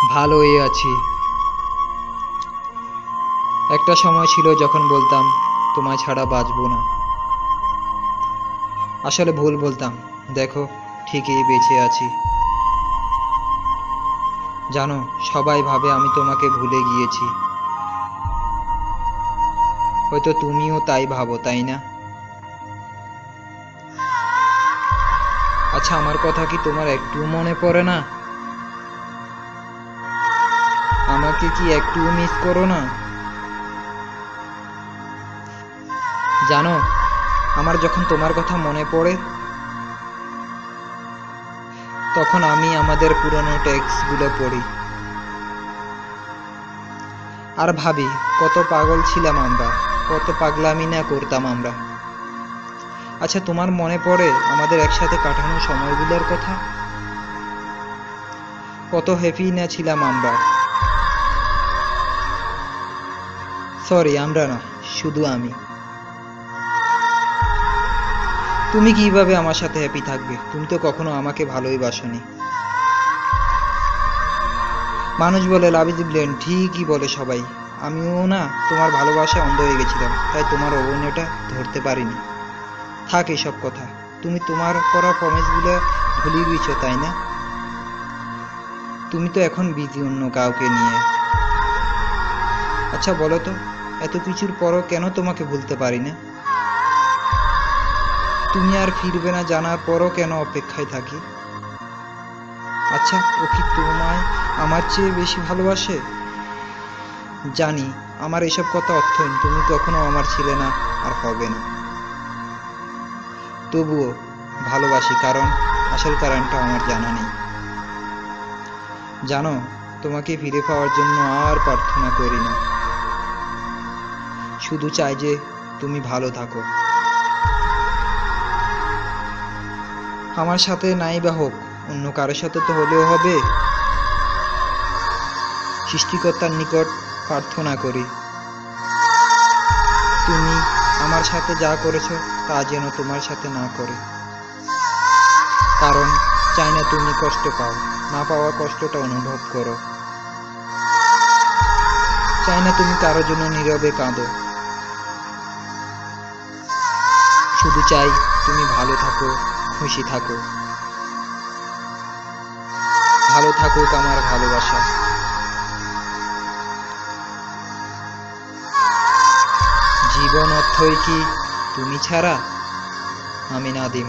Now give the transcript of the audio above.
ভালোই আছি। একটা সময় ছিল যখন বলতাম তোমায় ছাড়া বাঁচবো না। আসলে ভুল বলতাম। দেখো, ঠিকই বেঁচে আছি। জানো, সবাই ভাবে আমি তোমাকে ভুলে গিয়েছি। হয়তো তুমিও তাই ভাবো, তাই না? আচ্ছা, আমার কথা কি তোমার একটু মনে পড়ে না? আমাকে কি একটুও মিস করো না? জানো, আমার যখন তোমার কথা মনে পড়ে, তখন আমি আমাদের পুরনো টেক্সটগুলো পড়ি আর ভাবি কত পাগল ছিলাম আমরা, কত পাগলামি না করতাম আমরা। আচ্ছা, তোমার মনে পড়ে আমাদের একসাথে কাটানো সময়গুলোর কথা? কত হ্যাপি না ছিলাম আমরা। সরি, আমরা না, শুধু আমি। তুমি কিভাবে আমার সাথে হ্যাপি থাকবে? তুমি তো কখনো আমাকে ভালোই বাসনি। মানুষ বলে লাভ ইজ ব্লাইন্ড, ঠিকই বলে সবাই। আমিও না তোমার ভালোবাসায় অন্ধ হয়ে গেছিলাম, তাই তোমার অভিনয়টা ধরতে পারিনি। থাক এসব কথা। তুমি তোমার করা প্রমিসগুলো ভুলিয়ে দিয়েছো, তাই না? তুমি তো এখন বিজি অন্য কাউকে নিয়ে। আচ্ছা বলো তো, এত কিছুর পরও কেন তোমাকে ভুলতে পারি না? তুমি আর ফিরবে না জানার পরও কেন অপেক্ষায় থাকি? আচ্ছা, ও কি তোমায় আমার চেয়ে বেশি ভালোবাসে? জানি, আমার এসব কথা অর্থহীন। তুমি কখনো আমার ছিলে না, আর হবে না। তবুও ভালোবাসি, কারণ আসল কারণটা আমার জানা নেই। জানো, তোমাকে ফিরে পাওয়ার জন্য আর প্রার্থনা করি না, শুধু চাই যে তুমি ভালো থাকো। আমার সাথে নাই বা হোক, অন্য কারোর সাথে তো হলেও হবে। সৃষ্টিকর্তার নিকট প্রার্থনা করি, তুমি আমার সাথে যা করেছো তা যেন তোমার সাথে না করে। কারণ চাই না তুমি কষ্ট পাও, না পাওয়া কষ্টটা অনুভব করো। চাই না তুমি কারোর জন্য নীরবে কাঁদো। শুধু চাই তুমি ভালো থাকো, খুশি থাকো। ভালো থাকুক আমার ভালোবাসা। জীবন অর্থই কি তুমি ছাড়া? আমি নাদিম।